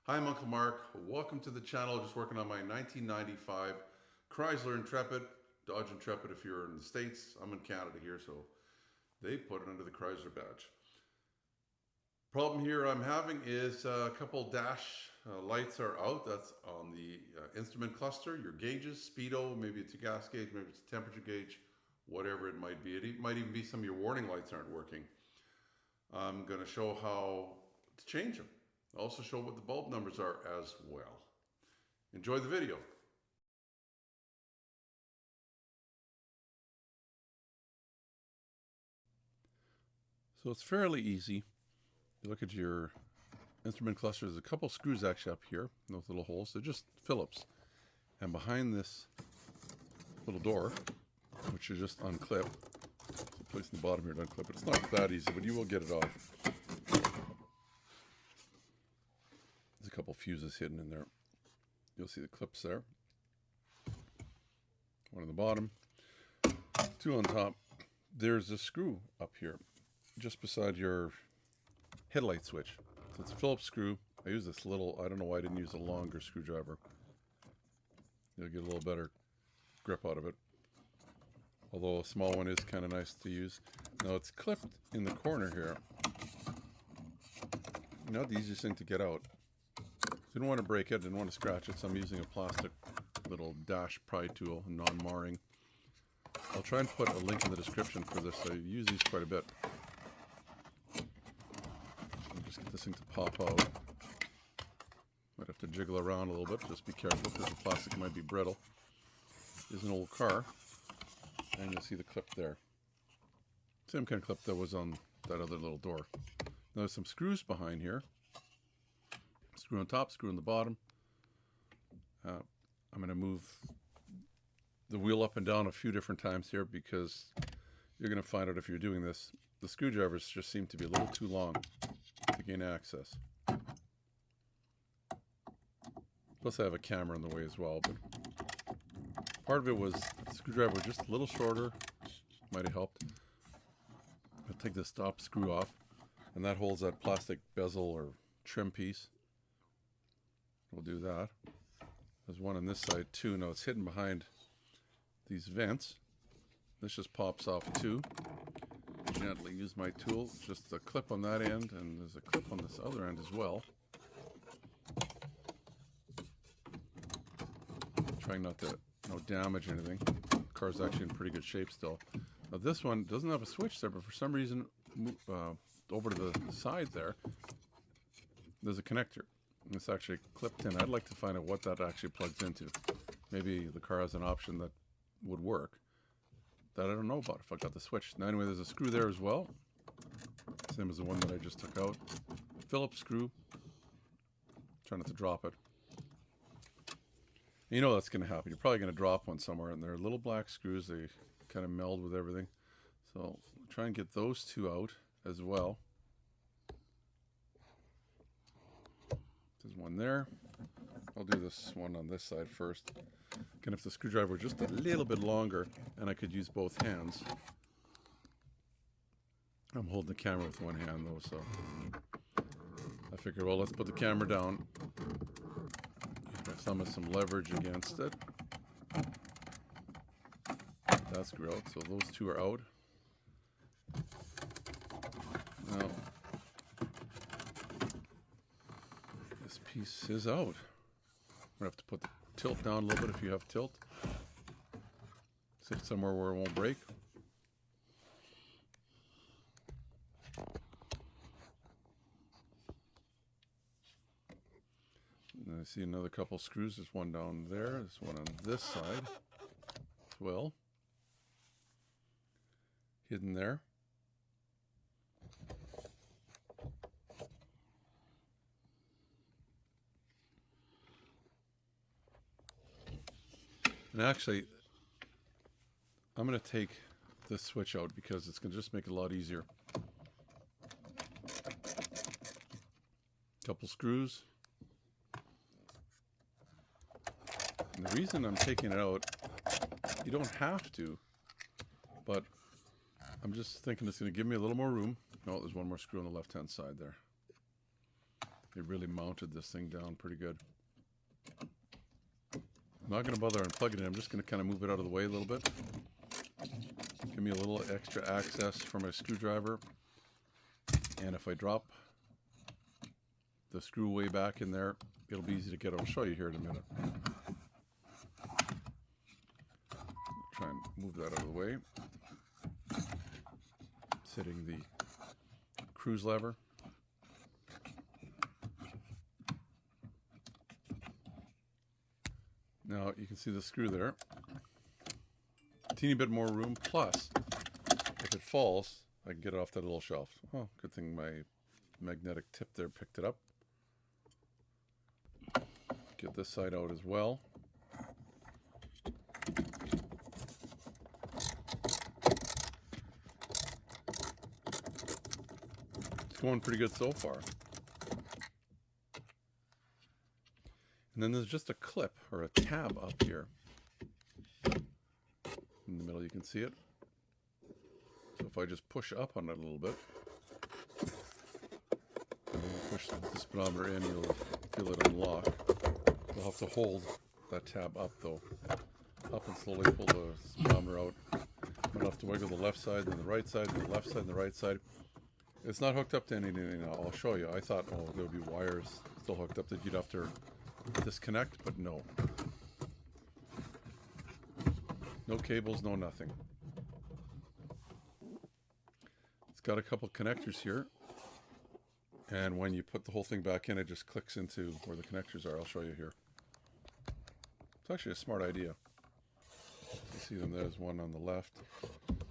Hi, I'm Uncle Mark. Welcome to the channel. Just working on my 1995 Chrysler Intrepid, Dodge Intrepid if you're in the States. I'm in Canada here, so they put it under the Chrysler badge. Problem here I'm having is a couple dash lights are out. That's on the instrument cluster, your gauges, Speedo, maybe it's a gas gauge, maybe it's a temperature gauge, whatever it might be. It might even be some of your warning lights aren't working. I'm going to show how to change them. I'll also show what the bulb numbers are as well. Enjoy the video. So it's fairly easy. You look at your instrument cluster, there's a couple screws actually up here, those little holes. They're just Phillips. And behind this little door, which is just unclip, there's a place in the bottom here to unclip it. It's not that easy, but you will get it off. There's a couple fuses hidden in there. You'll see the clips there. One on the bottom, two on top. There's a screw up here, just beside your headlight switch. So it's a Phillips screw. I use this little, I don't know why I didn't use a longer screwdriver. You'll get a little better grip out of it. Although a small one is kind of nice to use. Now it's clipped in the corner here. Not the easiest thing to get out. Didn't want to break it, didn't want to scratch it, so I'm using a plastic little dash pry tool, non-marring. I'll try and put a link in the description for this. I use these quite a bit. I'll just get this thing to pop out. Might have to jiggle around a little bit. Just be careful because the plastic might be brittle. Here's an old car, and you'll see the clip there. Same kind of clip that was on that other little door. Now there's some screws behind here. Screw on top, screw on the bottom. I'm going to move the wheel up and down a few different times here because you're going to find out if you're doing this, the screwdrivers just seem to be a little too long to gain access. Plus I have a camera in the way as well, but part of it was the screwdriver was just a little shorter, might have helped. I'll take the stop screw off, and that holds that plastic bezel or trim piece. We'll do that. There's one on this side too. Now it's hidden behind these vents. This just pops off too. Gently use my tool. Just a clip on that end, and there's a clip on this other end as well. Trying not to damage anything. The car's actually in pretty good shape still. Now this one doesn't have a switch there, but for some reason, over to the side there's a connector. It's actually clipped in. I'd like to find out what that actually plugs into. Maybe the car has an option that would work that I don't know about if I got the switch. Now anyway, there's a screw there as well. Same as the one that I just took out. Phillips screw. Try not to drop it. You know that's going to happen. You're probably going to drop one somewhere, and they're little black screws. They kind of meld with everything. So try and get those two out as well. There's one there. I'll do this one on this side first. Again, if the screwdriver were just a little bit longer and I could use both hands. I'm holding the camera with one hand though, so I figured, well, let's put the camera down. My thumb has some leverage against it. That screw out, so those two are out. Now, this piece is out. I'm going to have to put the tilt down a little bit if you have tilt. Sit somewhere where it won't break. And I see another couple screws. There's one down there. There's one on this side as well. Hidden there. And actually, I'm going to take this switch out because it's going to just make it a lot easier. Couple screws. And the reason I'm taking it out, you don't have to, but I'm just thinking it's going to give me a little more room. No, there's one more screw on the left-hand side there. They really mounted this thing down pretty good. I'm not going to bother unplugging it. I'm just going to kind of move it out of the way a little bit. Give me a little extra access for my screwdriver. And if I drop the screw way back in there, it'll be easy to get. I'll show you here in a minute. Try and move that out of the way. Setting the cruise lever. Now you can see the screw there. A teeny bit more room, plus if it falls, I can get it off that little shelf. Oh, good thing my magnetic tip there picked it up. Get this side out as well. It's going pretty good so far. And then there's just a clip or a tab up here. In the middle you can see it. So if I just push up on it a little bit, and then push the speedometer in, you'll feel it unlock. You'll have to hold that tab up though. Up and slowly pull the speedometer out. You'll have to wiggle the left side and the right side and the left side and the right side. It's not hooked up to anything. I'll show you. I thought, oh, there would be wires still hooked up that you'd have to disconnect, but no. No cables, no nothing. It's got a couple connectors here, and when you put the whole thing back in, it just clicks into where the connectors are. I'll show you here. It's actually a smart idea. You see them, there's one on the left,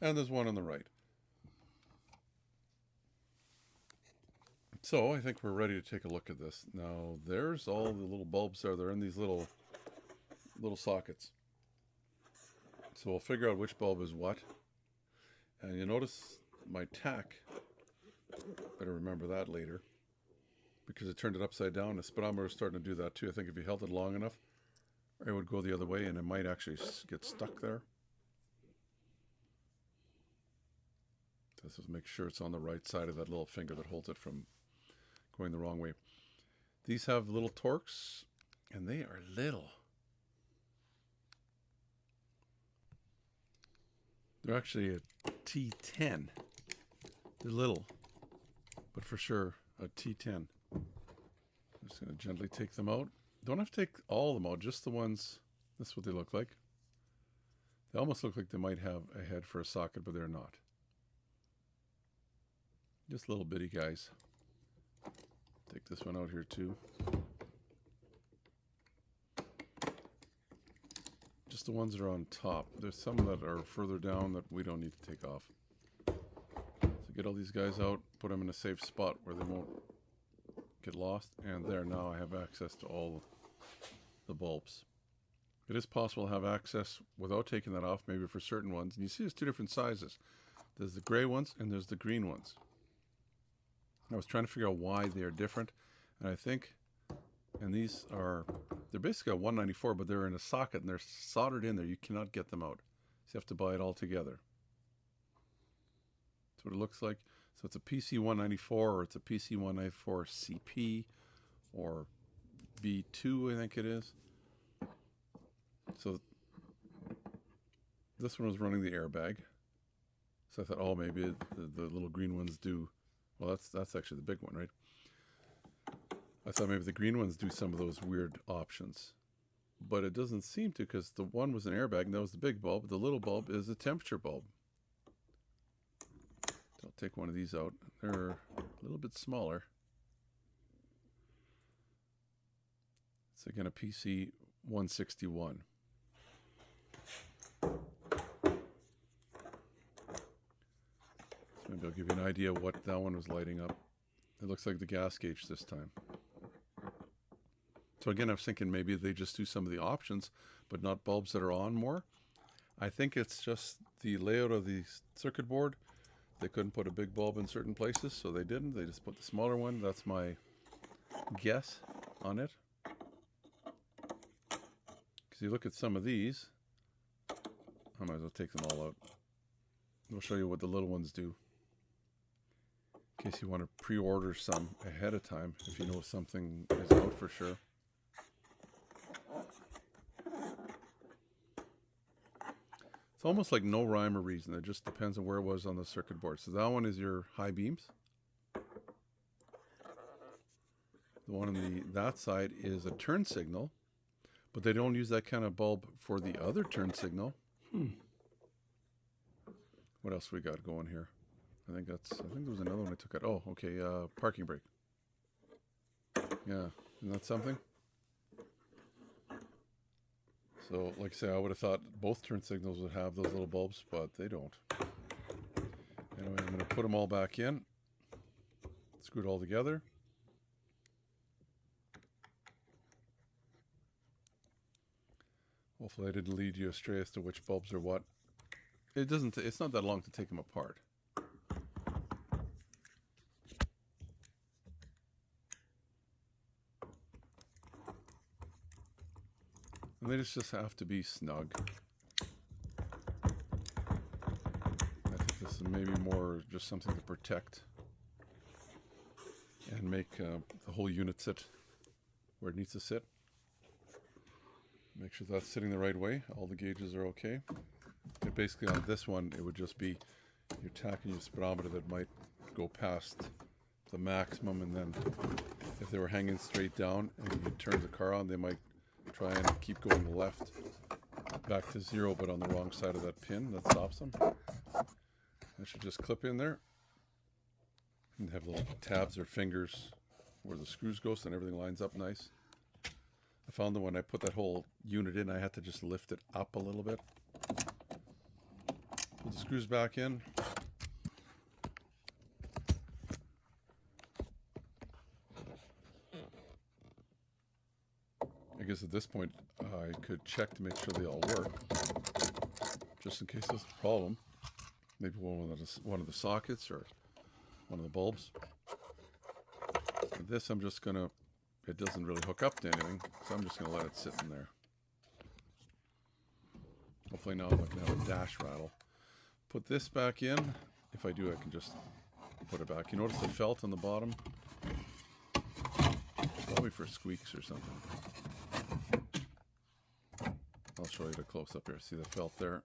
and there's one on the right. So I think we're ready to take a look at this. Now there's all the little bulbs there. They're in these little sockets. So we'll figure out which bulb is what. And you notice my tack, better remember that later, because it turned it upside down. The speedometer is starting to do that too. I think if you held it long enough, it would go the other way and it might actually get stuck there. This is make sure it's on the right side of that little finger that holds it from going the wrong way. These have little torques, and they are little. They're actually a T10. They're little, but for sure a T10. I'm just going to gently take them out. Don't have to take all of them out, just the ones. This is what they look like. They almost look like they might have a head for a socket, but they're not. Just little bitty guys. Take this one out here too. Just the ones that are on top. There's some that are further down that we don't need to take off. So get all these guys out, put them in a safe spot where they won't get lost. And there, now I have access to all the bulbs. It is possible to have access without taking that off, maybe for certain ones. And you see there's two different sizes. There's the gray ones and there's the green ones. I was trying to figure out why they are different, and I think, and these are, they're basically a 194, but they're in a socket and they're soldered in there. You cannot get them out, so you have to buy it all together. That's what it looks like. So it's a PC194, or it's a PC194 CP, or B2, I think it is. So this one was running the airbag. So I thought, oh, maybe the little green ones do. Well, that's actually the big one, right? I thought maybe the green ones do some of those weird options. But it doesn't seem to, because the one was an airbag, and that was the big bulb. The little bulb is a temperature bulb. So I'll take one of these out. They're a little bit smaller. It's again a PC161. Maybe I'll give you an idea what that one was lighting up. It looks like the gas gauge this time. So again, I was thinking maybe they just do some of the options, but not bulbs that are on more. I think it's just the layout of the circuit board. They couldn't put a big bulb in certain places, so they didn't. They just put the smaller one. That's my guess on it. Because you look at some of these, I might as well take them all out. I'll show you what the little ones do. in case you want to pre-order some ahead of time if you know something is out for sure. It's almost like no rhyme or reason. It just depends on where it was on the circuit board. So that one is your high beams. The one on that side is a turn signal, but they don't use that kind of bulb for the other turn signal. What else we got going here? I think there was another one I took out. Oh, okay, parking brake. Yeah, isn't that something? So, like I say, I would have thought both turn signals would have those little bulbs, but they don't. Anyway, I'm going to put them all back in. Screw it all together. Hopefully I didn't lead you astray as to which bulbs are what. It's not that long to take them apart. And they just have to be snug. I think this is maybe more just something to protect and make the whole unit sit where it needs to sit. Make sure that's sitting the right way. All the gauges are okay. And basically on this one, it would just be you're tacking your speedometer that might go past the maximum, and then if they were hanging straight down and you turn the car on, they might try and keep going left back to 0, but on the wrong side of that pin that stops them. That should just clip in there and have little tabs or fingers where the screws go, so everything lines up nice. I found that when I put that whole unit in, I had to just lift it up a little bit. Put the screws back in. I guess at this point I could check to make sure they all work, just in case there's a problem. Maybe one of the sockets or one of the bulbs. For this, I'm just gonna. It doesn't really hook up to anything, so I'm just gonna let it sit in there. Hopefully now I'm not gonna have a dash rattle. Put this back in. If I do, I can just put it back. You notice the felt on the bottom? Probably for squeaks or something. I'll show you the close up here. See the felt there?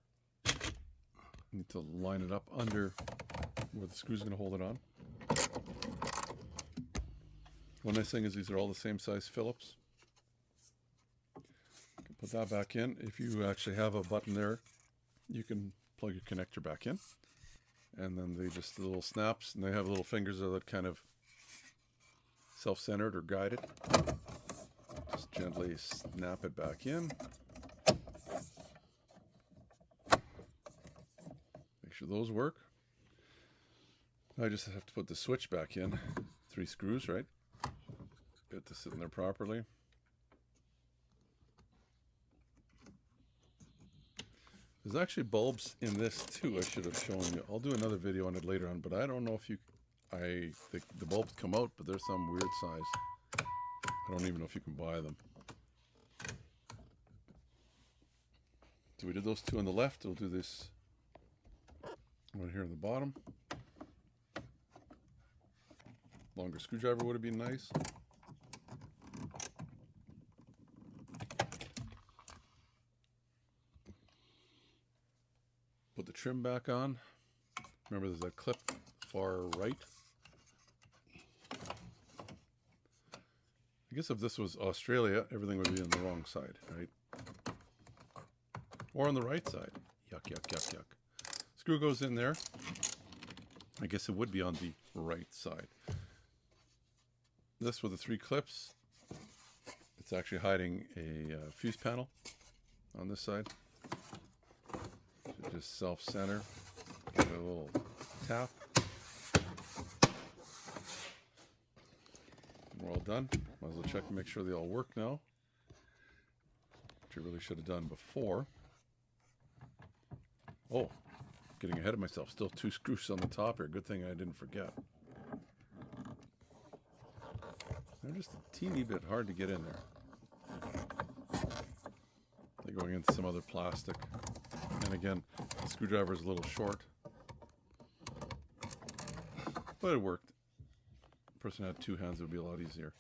Need to line it up under where the screw's going to hold it on. One nice thing is these are all the same size Phillips. Put that back in. If you actually have a button there, you can plug your connector back in. And then they just little snaps, and they have little fingers that kind of self-centered or guided. Just gently snap it back in. Make sure those work. I just have to put the switch back in. 3 screws, right? Get it to sit in there properly. There's actually bulbs in this too. I should have shown you. I'll do another video on it later on, but I don't know if you. I think the bulbs come out, but they're some weird size. I don't even know if you can buy them. So we did those 2 on the left. We'll do this one here on the bottom. Longer screwdriver would have been nice. Put the trim back on. Remember, there's a clip far right. I guess if this was Australia, everything would be on the wrong side, right? Or on the right side. Yuck, yuck, yuck, yuck. Screw goes in there. I guess it would be on the right side. This with the 3 clips, it's actually hiding a fuse panel on this side. So just self-center, give it a little tap. We're all done. Might as well check and make sure they all work now, which I really should have done before. Oh, getting ahead of myself. Still 2 screws on the top here. Good thing I didn't forget. They're just a teeny bit hard to get in there. They're going into some other plastic. And again, the screwdriver is a little short. But it worked. A person had two hands, it would be a lot easier.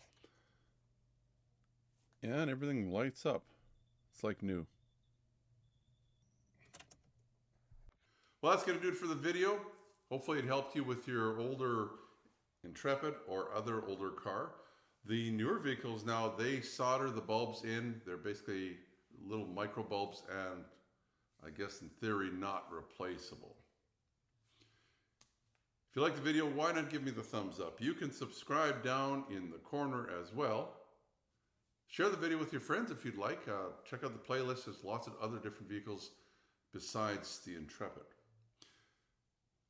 And everything lights up. It's like new. Well, that's going to do it for the video. Hopefully it helped you with your older Intrepid or other older car. The newer vehicles now, they solder the bulbs in. They're basically little micro bulbs and I guess in theory not replaceable. If you like the video, why not give me the thumbs up? You can subscribe down in the corner as well. Share the video with your friends if you'd like. Check out the playlist. There's lots of other different vehicles besides the Intrepid.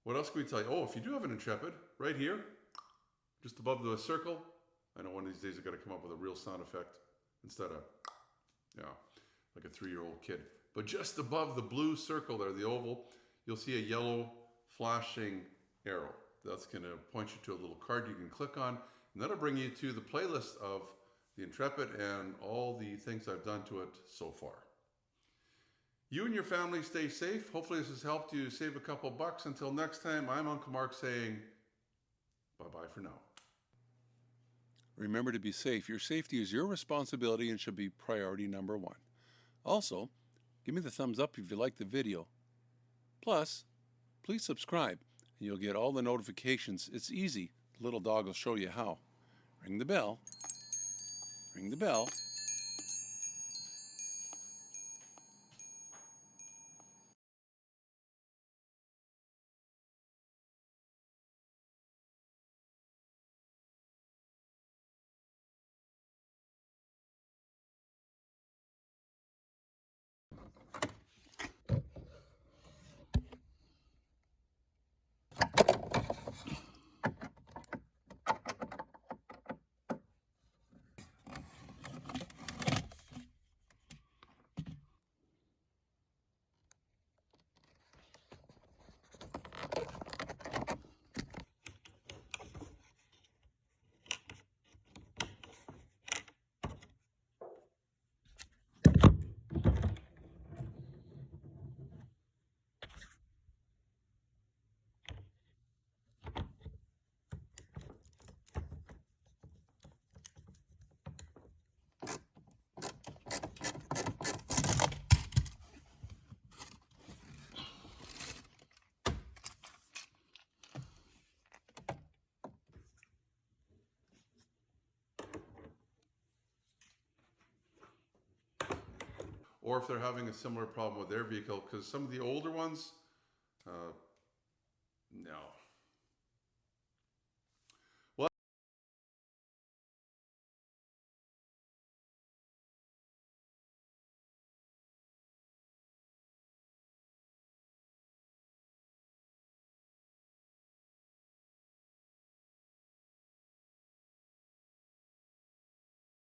What else can we tell you? Oh, if you do have an Intrepid, right here, just above the circle, I know one of these days I've got to come up with a real sound effect instead of, like a 3-year-old kid. But just above the blue circle there, the oval, you'll see a yellow flashing arrow. That's going to point you to a little card you can click on, and that'll bring you to the playlist of the Intrepid and all the things I've done to it so far. You and your family stay safe. Hopefully this has helped you save a couple bucks. Until next time, I'm Uncle Mark saying bye-bye for now. Remember to be safe. Your safety is your responsibility and should be priority number one. Also, give me the thumbs up if you like the video. Plus, please subscribe and you'll get all the notifications. It's easy. The little dog will show you how. Ring the bell. Ring the bell. Or if they're having a similar problem with their vehicle, because some of the older ones, no.